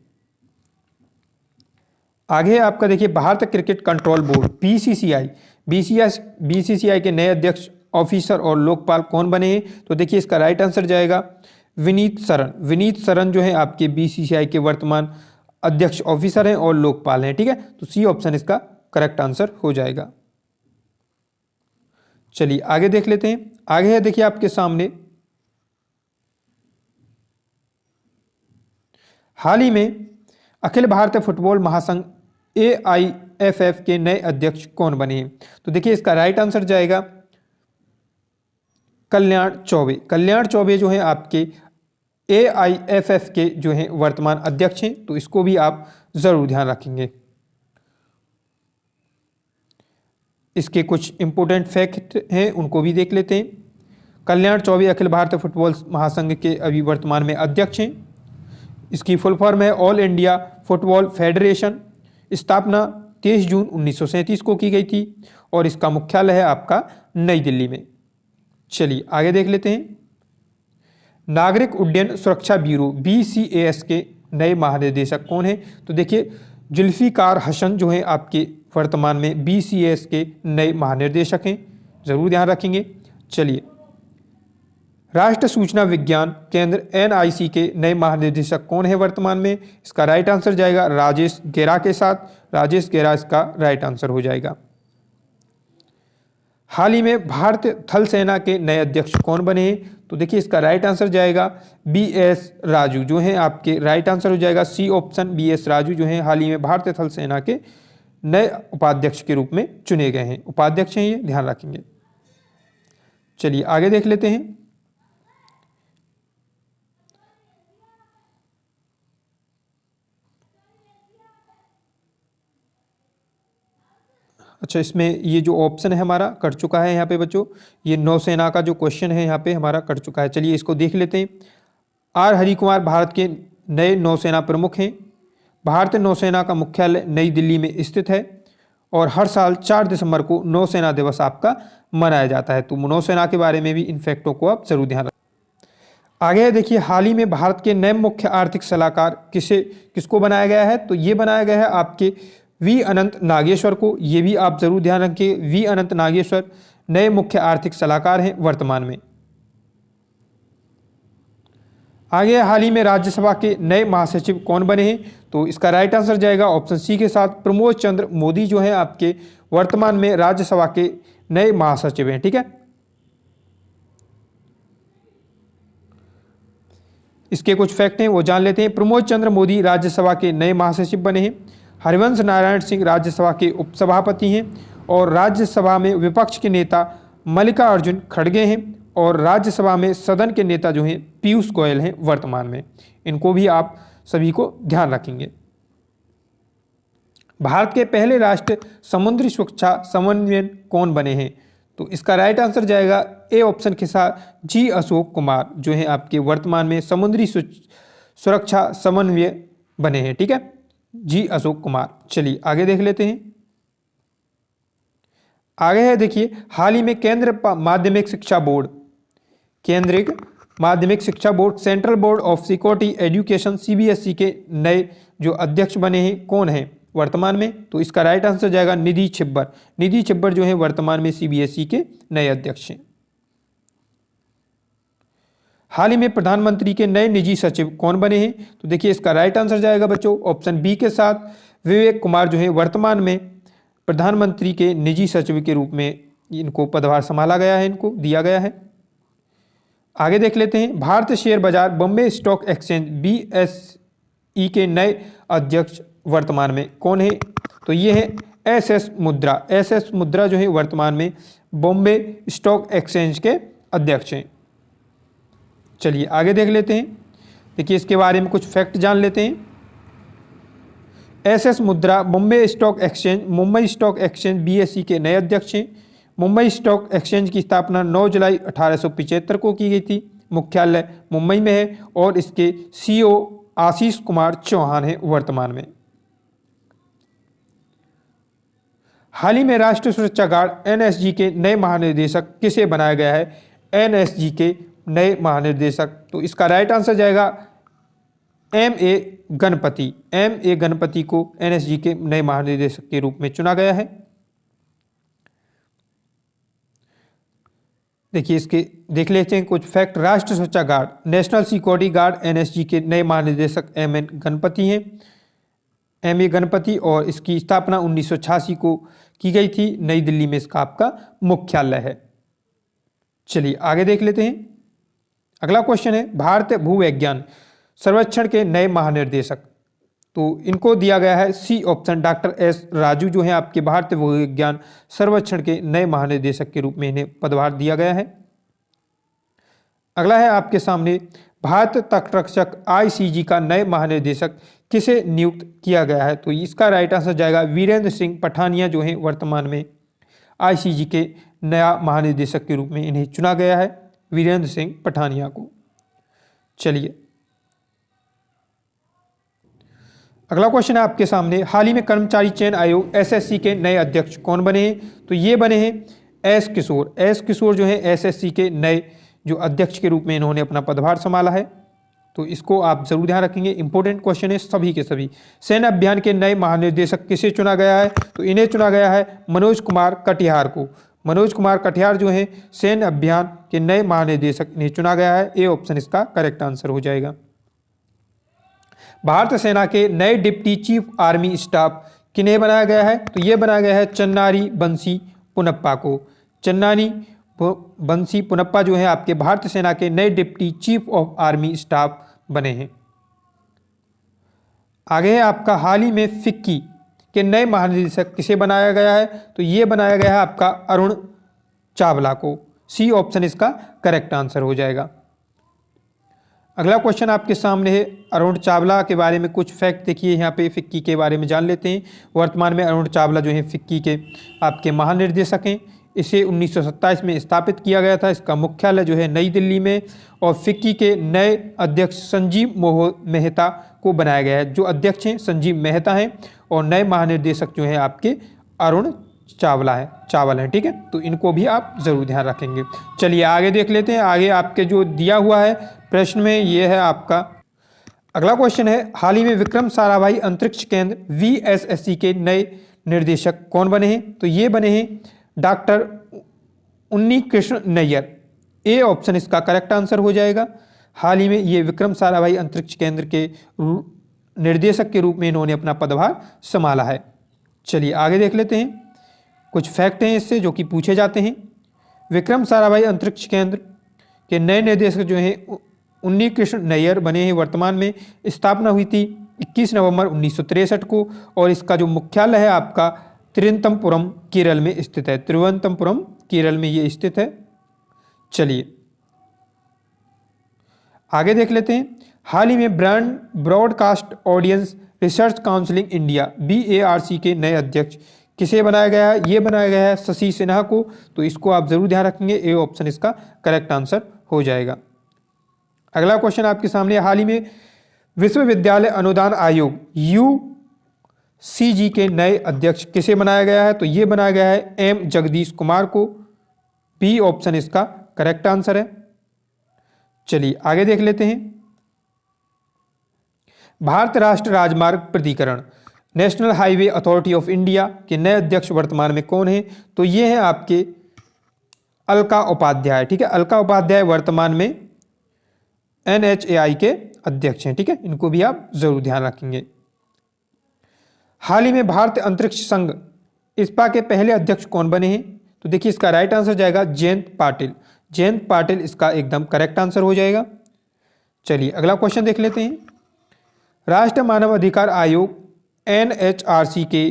आगे आपका देखिए Bharat cricket control board BCCI, BCCI के नए अध्यक्ष ऑफिसर और लोकपाल कौन बने हैं? तो देखिए इसका राइट आंसर जाएगा विनीत सरन। विनीत सरन जो है आपके बीसीसीआई के वर्तमान अध्यक्ष ऑफिसर हैं और लोकपाल हैं। ठीक है, तो सी ऑप्शन इसका करेक्ट आंसर हो जाएगा। चलिए आगे देख लेते हैं। आगे है देखिए आपके सामने, हाल ही में अखिल भारतीय फुटबॉल महासंघ AIFF के नए अध्यक्ष कौन बने हैं? तो देखिए इसका राइट आंसर जाएगा कल्याण चौबे। कल्याण चौबे जो है आपके AIFF के जो हैं वर्तमान अध्यक्ष हैं, तो इसको भी आप जरूर ध्यान रखेंगे। इसके कुछ इंपोर्टेंट फैक्ट हैं, उनको भी देख लेते हैं। कल्याण चौबे अखिल भारतीय फुटबॉल महासंघ के अभी वर्तमान में अध्यक्ष हैं। इसकी फुल फॉर्म है ऑल इंडिया फुटबॉल फेडरेशन। स्थापना 23 जून 1937 को की गई थी, और इसका मुख्यालय है आपका नई दिल्ली में। चलिए आगे देख लेते हैं। नागरिक उड्डयन सुरक्षा ब्यूरो BCAS के नए महानिदेशक कौन है? तो देखिए जुल्फिकार हसन जो हैं आपके वर्तमान में BCAS के नए महानिदेशक हैं, जरूर ध्यान रखेंगे। चलिए राष्ट्रीय सूचना विज्ञान केंद्र NIC के नए महानिदेशक कौन है वर्तमान में? इसका राइट आंसर जाएगा राजेश गेरा के साथ। राजेश गेरा इसका राइट आंसर हो जाएगा। हाल ही में भारतीय थल सेना के नए अध्यक्ष कौन बने हैं? तो देखिए इसका राइट आंसर जाएगा BS राजू, जो हैं आपके राइट आंसर हो जाएगा सी ऑप्शन। BS राजू जो हैं हाल ही में भारतीय थल सेना के नए उपाध्यक्ष के रूप में चुने गए हैं। उपाध्यक्ष हैं ये, ध्यान रखेंगे। चलिए आगे देख लेते हैं। अच्छा, इसमें ये जो ऑप्शन है हमारा कट चुका है यहाँ पे बच्चों। ये नौसेना का जो क्वेश्चन है यहाँ पे हमारा कट चुका है। चलिए इसको देख लेते हैं। R हरि कुमार भारत के नए नौसेना प्रमुख हैं। भारतीय नौसेना का मुख्यालय नई दिल्ली में स्थित है, और हर साल 4 दिसंबर को नौसेना दिवस आपका मनाया जाता है। तो नौसेना के बारे में भी इन फैक्टों को आप जरूर ध्यान रखें। आगे देखिए हाल ही में भारत के नए मुख्य आर्थिक सलाहकार किसको बनाया गया है? तो ये बनाया गया है आपके V अनंत नागेश्वर को। ये भी आप जरूर ध्यान रखें। V अनंत नागेश्वर नए मुख्य आर्थिक सलाहकार हैं वर्तमान में। आगे हाल ही में राज्यसभा के नए महासचिव कौन बने हैं? तो इसका राइट आंसर जाएगा ऑप्शन सी के साथ प्रमोद चंद्र मोदी, जो है आपके वर्तमान में राज्यसभा के नए महासचिव हैं। ठीक है, इसके कुछ फैक्ट हैं वो जान लेते हैं। प्रमोद चंद्र मोदी राज्यसभा के नए महासचिव बने हैं। हरिवंश नारायण सिंह राज्यसभा के उपसभापति हैं। और राज्यसभा में विपक्ष के नेता मल्लिकार्जुन खड़गे हैं। और राज्यसभा में सदन के नेता जो हैं पीयूष गोयल हैं वर्तमान में। इनको भी आप सभी को ध्यान रखेंगे। भारत के पहले राष्ट्रीय समुद्री सुरक्षा समन्वयक कौन बने हैं? तो इसका राइट आंसर जाएगा ए ऑप्शन के साथ जी अशोक कुमार, जो है आपके वर्तमान में समुद्री सुरक्षा समन्वय बने हैं। ठीक है, जी अशोक कुमार। चलिए आगे देख लेते हैं। आगे है देखिए, हाल ही में केंद्रीय माध्यमिक शिक्षा board central board of security education CBSE के नए जो अध्यक्ष बने हैं कौन है वर्तमान में? तो इसका राइट आंसर जाएगा निधि छिब्बर। निधि छिब्बर जो है वर्तमान में सीबीएसई के नए अध्यक्ष हैं। हाल ही में प्रधानमंत्री के नए निजी सचिव कौन बने हैं? तो देखिए इसका राइट आंसर जाएगा बच्चों ऑप्शन बी के साथ विवेक कुमार, जो है वर्तमान में प्रधानमंत्री के निजी सचिव के रूप में इनको पदभार संभाला गया है, इनको दिया गया है। आगे देख लेते हैं। भारतीय शेयर बाजार बॉम्बे स्टॉक एक्सचेंज बीएसई के नए अध्यक्ष वर्तमान में कौन है? तो ये है एसएस मुद्रा। एसएस मुद्रा जो है वर्तमान में बॉम्बे स्टॉक एक्सचेंज के अध्यक्ष हैं। चलिए आगे देख लेते हैं। देखिए इसके बारे में कुछ फैक्ट जान लेते हैं। एसएस मुद्रा मुंबई स्टॉक एक्सचेंज बीएसई के नए अध्यक्ष हैं। मुंबई स्टॉक एक्सचेंज की स्थापना 9 जुलाई 1875 को की गई थी। मुख्यालय मुंबई में है और इसके सीईओ आशीष कुमार चौहान हैं वर्तमान में। हाल ही में राष्ट्रीय सुरक्षा गार्ड एनएसजी के नए महानिदेशक किसे बनाया गया है? एनएसजी के नए महानिदेशक, तो इसका राइट आंसर जाएगा एम ए गणपति को एनएसजी के नए महानिदेशक के रूप में चुना गया है। देखिए इसके देख लेते हैं कुछ फैक्ट। राष्ट्रीय सुरक्षा guard national security guard NSG के नए महानिदेशक एम ए गणपति और इसकी स्थापना 1986 को की गई थी। नई दिल्ली में इसका आपका मुख्यालय है। चलिए आगे देख लेते हैं। अगला क्वेश्चन है भारतीय भूविज्ञान सर्वेक्षण के नए महानिर्देशक, तो इनको दिया गया है C option doctor S Raju, जो है आपके भारतीय भूविज्ञान सर्वेक्षण के नए महानिदेशक के रूप में इन्हें पदभार दिया गया है। अगला है आपके सामने भारत तटरक्षक आईसीजी का नए महानिदेशक किसे नियुक्त किया गया है? तो इसका राइट आंसर जाएगा वीरेंद्र सिंह पठानिया, जो है वर्तमान में आईसीजी के नया महानिदेशक के रूप में इन्हें चुना गया है, वीरेंद्र सिंह पठानिया को। चलिए अगला क्वेश्चन है आपके सामने, हाल ही में कर्मचारी चयन आयोग एसएससी के नए अध्यक्ष कौन बने हैं? तो ये बने हैं एस किशोर जो है एसएससी के नए जो अध्यक्ष के रूप में इन्होंने अपना पदभार संभाला है। तो इसको आप जरूर ध्यान रखेंगे, इंपॉर्टेंट क्वेश्चन है सभी के सभी। सैन्य अभियान के नए महानिदेशक किसे चुना गया है? तो इन्हें चुना गया है मनोज कुमार कटियार को। मनोज कुमार कटियार जो है सैन्य अभियान के नए महानिदेशक इन्हें चुना गया है। ए ऑप्शन इसका करेक्ट आंसर हो जाएगा। भारतीय सेना के नए डिप्टी चीफ आर्मी स्टाफ किन्हें बनाया गया है? तो ये बनाया गया है चन्नारी बंसी पुनप्पा को। चन्नानी बंसी पुनप्पा जो है आपके भारतीय सेना के नए deputy chief of army staff बने हैं। आगे है आपका हाल ही में फिक्की के नए महानिदेशक किसे बनाया गया है? तो ये बनाया गया है आपका अरुण चावला को। सी ऑप्शन इसका करेक्ट आंसर हो जाएगा। अगला क्वेश्चन आपके सामने है अरुण चावला के बारे में कुछ फैक्ट देखिए यहाँ पे फिक्की के बारे में जान लेते हैं। वर्तमान में अरुण चावला जो है फिक्की के आपके महानिर्देशक हैं। इसे 1927 में स्थापित किया गया था। इसका मुख्यालय जो है नई दिल्ली में और फिक्की के नए अध्यक्ष संजीव मेहता को बनाया गया है। जो अध्यक्ष हैं संजीव मेहता हैं और नए महानिर्देशक जो हैं आपके अरुण चावल हैं। ठीक है, तो इनको भी आप जरूर ध्यान रखेंगे। चलिए आगे देख लेते हैं। आगे आपके जो दिया हुआ है प्रश्न में ये है आपका अगला क्वेश्चन है, हाल ही में विक्रम साराभाई अंतरिक्ष केंद्र वीएसएससी के नए निर्देशक कौन बने हैं? तो ये बने हैं डॉक्टर उन्नी कृष्ण नैयर। ए ऑप्शन इसका करेक्ट आंसर हो जाएगा। हाल ही में ये विक्रम साराभाई अंतरिक्ष केंद्र के निर्देशक के रूप में इन्होंने अपना पदभार संभाला है। चलिए आगे देख लेते हैं कुछ फैक्ट हैं इससे जो कि पूछे जाते हैं। विक्रम साराभाई अंतरिक्ष केंद्र के नए निदेशक जो हैं उन्नी कृष्ण नैयर बने हैं। वर्तमान में स्थापना हुई थी 21 नवंबर 1963 को और इसका जो मुख्यालय है आपका तिरुवनंतपुरम केरल में स्थित है। तिरुवनंतपुरम केरल में ये स्थित है। चलिए आगे देख लेते हैं। हाल ही में broadcast audience research counselling India BARC के नए अध्यक्ष किसे बनाया गया है? ये बनाया गया है शशि सिन्हा को। तो इसको आप जरूर ध्यान रखेंगे, ए ऑप्शन इसका करेक्ट आंसर हो जाएगा। अगला क्वेश्चन आपके सामने, हाल ही में विश्वविद्यालय अनुदान आयोग UCG के नए अध्यक्ष किसे बनाया गया है? तो ये बनाया गया है M जगदीश कुमार को। बी ऑप्शन इसका करेक्ट आंसर है। चलिए आगे देख लेते हैं। भारत राष्ट्रीय राजमार्ग प्राधिकरण national highway authority of India के नए अध्यक्ष वर्तमान में कौन है? तो ये हैं आपके अलका उपाध्याय। ठीक है, अलका उपाध्याय वर्तमान में NHAI के अध्यक्ष हैं। ठीक है, इनको भी आप जरूर ध्यान रखेंगे। हाल ही में भारतीय अंतरिक्ष संघ ISPA के पहले अध्यक्ष कौन बने हैं? तो देखिए इसका राइट आंसर जाएगा जयंत पाटिल। जयंत पाटिल इसका एकदम करेक्ट आंसर हो जाएगा। चलिए अगला क्वेश्चन देख लेते हैं। राष्ट्रीय मानव अधिकार आयोग NHRC के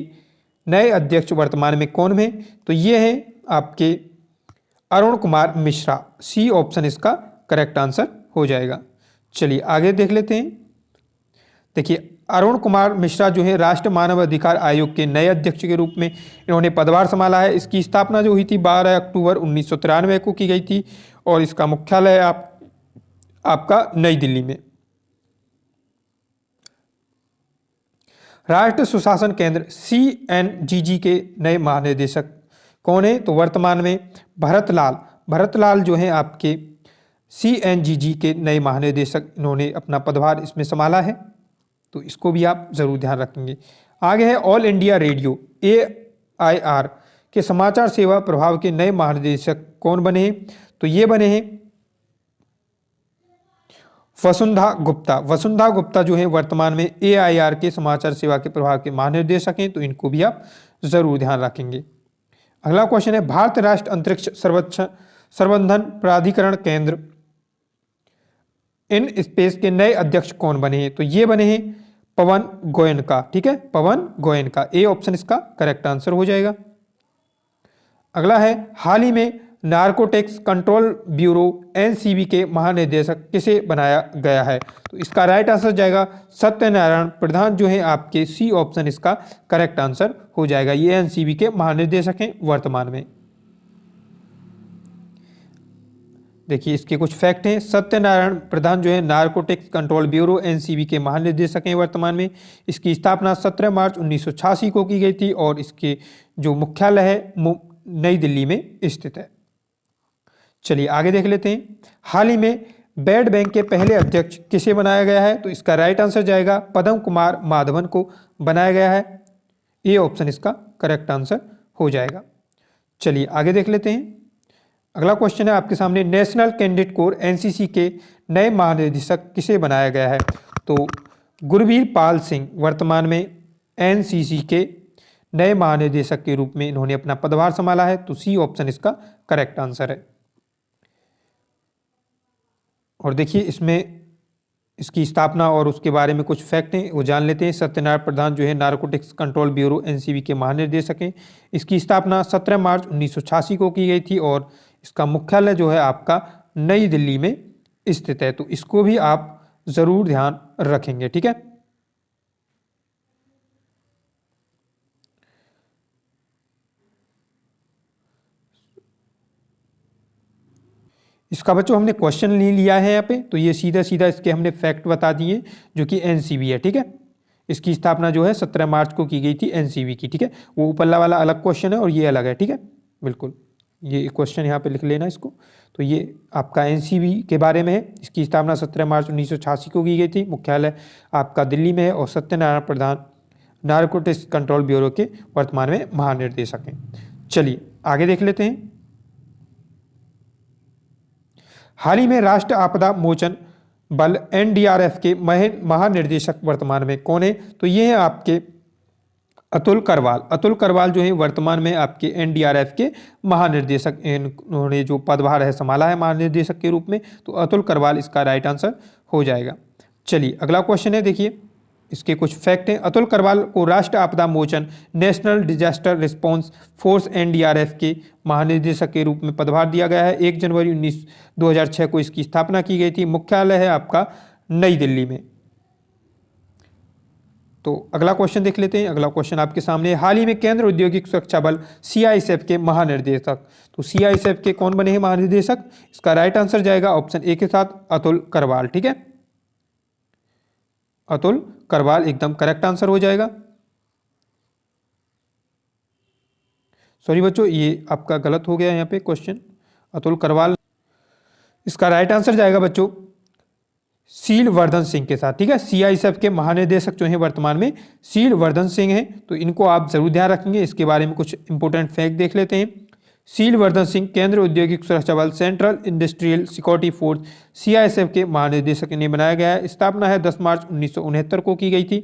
नए अध्यक्ष वर्तमान में कौन है? तो ये हैं आपके अरुण कुमार मिश्रा। सी ऑप्शन इसका करेक्ट आंसर हो जाएगा। चलिए आगे देख लेते हैं। देखिए अरुण कुमार मिश्रा जो है राष्ट्रीय मानव अधिकार आयोग के नए अध्यक्ष के रूप में इन्होंने पदभार संभाला है। इसकी स्थापना जो हुई थी 12 अक्टूबर 1993 को की गई थी और इसका मुख्यालय आपका नई दिल्ली में। राष्ट्रीय सुशासन केंद्र CNGG के नए महानिदेशक कौन है? तो वर्तमान में भरतलाल जो हैं आपके CNGG के नए महानिदेशक, इन्होंने अपना पदभार इसमें संभाला है। तो इसको भी आप जरूर ध्यान रखेंगे। आगे है ऑल इंडिया रेडियो AIR के समाचार सेवा प्रभाग के नए महानिदेशक कौन बने हैं? तो ये बने हैं वसुंधा गुप्ता। वसुंधा गुप्ता जो है वर्तमान में AIR के समाचार सेवा के प्रभाग के महानिदेशक हैं। तो इनको भी आप जरूर ध्यान रखेंगे। अगला क्वेश्चन है, भारत राष्ट्र अंतरिक्ष संवर्धन प्राधिकरण केंद्र इन स्पेस के नए अध्यक्ष कौन बने हैं? तो ये बने हैं पवन गोयनका। ठीक है, पवन गोयनका। ए ऑप्शन इसका करेक्ट आंसर हो जाएगा। अगला है, हाल ही में नार्कोटिक्स कंट्रोल ब्यूरो NCB के महानिदेशक किसे बनाया गया है? तो इसका राइट आंसर जाएगा सत्यनारायण प्रधान जो है आपके। सी ऑप्शन इसका करेक्ट आंसर हो जाएगा। ये NCB के महानिदेशक हैं वर्तमान में। देखिए इसके कुछ फैक्ट हैं। सत्यनारायण प्रधान जो है नार्कोटिक्स कंट्रोल ब्यूरो NCB के महानिदेशक हैं वर्तमान में। इसकी स्थापना 17 मार्च 1986 को की गई थी और इसके जो मुख्यालय है नई दिल्ली में स्थित है। चलिए आगे देख लेते हैं। हाल ही में वर्ल्ड बैंक के पहले अध्यक्ष किसे बनाया गया है? तो इसका राइट आंसर जाएगा पद्म कुमार माधवन को बनाया गया है। ये ऑप्शन इसका करेक्ट आंसर हो जाएगा। चलिए आगे देख लेते हैं। अगला क्वेश्चन है आपके सामने, नेशनल कैडेट कोर NCC के नए महानिदेशक किसे बनाया गया है? तो गुरवीर पाल सिंह वर्तमान में NCC के नए महानिदेशक के रूप में इन्होंने अपना पदभार संभाला है। तो सी ऑप्शन इसका करेक्ट आंसर है। और देखिए इसमें इसकी स्थापना और उसके बारे में कुछ फैक्ट हैं वो जान लेते हैं। सत्यनारायण प्रधान जो है नार्कोटिक्स कंट्रोल ब्यूरो NCB के महानिदेशक हैं। इसकी स्थापना 17 मार्च 1986 को की गई थी और इसका मुख्यालय जो है आपका नई दिल्ली में स्थित है। तो इसको भी आप जरूर ध्यान रखेंगे। ठीक है, इसका बच्चों हमने क्वेश्चन नहीं लिया है यहाँ पे। तो ये सीधा सीधा इसके हमने फैक्ट बता दिए जो कि NCB है। ठीक है, इसकी स्थापना जो है 17 मार्च को की गई थी NCB की। ठीक है, वो ऊपरला वाला अलग क्वेश्चन है और ये अलग है। ठीक है, बिल्कुल ये क्वेश्चन यहाँ पे लिख लेना इसको। तो ये आपका NCB के बारे में है। इसकी स्थापना 17 मार्च 1986 को की गई थी। मुख्यालय आपका दिल्ली में है और सत्यनारायण प्रधान नार्कोटिक्स कंट्रोल ब्यूरो के वर्तमान में महानिदेशक हैं। चलिए आगे देख लेते हैं। हाल ही में राष्ट्रीय आपदा मोचन बल NDRF के महानिर्देशक वर्तमान में कौन है? तो ये हैं आपके अतुल करवाल। अतुल करवाल जो है वर्तमान में आपके एनडीआरएफ के महानिर्देशक, उन्होंने जो पदभार है संभाला है महानिर्देशक के रूप में, तो अतुल करवाल इसका राइट आंसर हो जाएगा। चलिए अगला क्वेश्चन है, देखिए इसके कुछ फैक्ट हैं। अतुल करवाल को राष्ट्रीय आपदा मोचन national disaster response force NDRF के महानिदेशक के रूप में पदभार दिया गया है। 1 जनवरी 2006 को इसकी स्थापना की गई थी। मुख्यालय है आपका नई दिल्ली में। तो अगला क्वेश्चन देख लेते हैं। अगला क्वेश्चन आपके सामने, हाल ही में केंद्र औद्योगिक सुरक्षा बल सीआईएसएफ के महानिर्देशक, तो सीआईएसएफ के कौन बने हैं महानिदेशक? इसका राइट आंसर जाएगा ऑप्शन ए के साथ अतुल करवाल। ठीक है, अतुल करवाल एकदम करेक्ट आंसर हो जाएगा। सॉरी बच्चों, ये आपका गलत हो गया यहाँ पे क्वेश्चन, अतुल करवाल। इसका राइट आंसर जाएगा बच्चों शीलवर्धन सिंह के साथ। ठीक है, सीआईएसएफ के महानिदेशक जो हैं वर्तमान में शीलवर्धन सिंह हैं, तो इनको आप जरूर ध्यान रखेंगे। इसके बारे में कुछ इंपॉर्टेंट फैक्ट देख लेते हैं। शीलवर्धन सिंह केंद्र औद्योगिक सुरक्षा बल central industrial security force CISF के महानिदेशक इन्हें बनाया गया है। स्थापना है 10 मार्च 1969 को की गई थी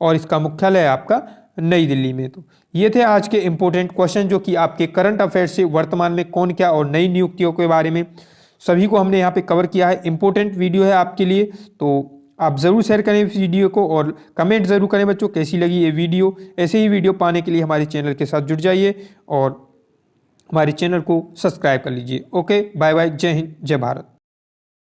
और इसका मुख्यालय है आपका नई दिल्ली में। तो ये थे आज के इंपॉर्टेंट क्वेश्चन जो कि आपके करंट अफेयर्स से वर्तमान में कौन क्या और नई नियुक्तियों के बारे में सभी को हमने यहाँ पे कवर किया है। इंपॉर्टेंट वीडियो है आपके लिए, तो आप ज़रूर शेयर करें इस वीडियो को और कमेंट ज़रूर करें बच्चों कैसी लगी ये वीडियो। ऐसे ही वीडियो पाने के लिए हमारे चैनल के साथ जुड़ जाइए और हमारे चैनल को सब्सक्राइब कर लीजिए। ओके, बाय बाय, जय हिंद, जय भारत।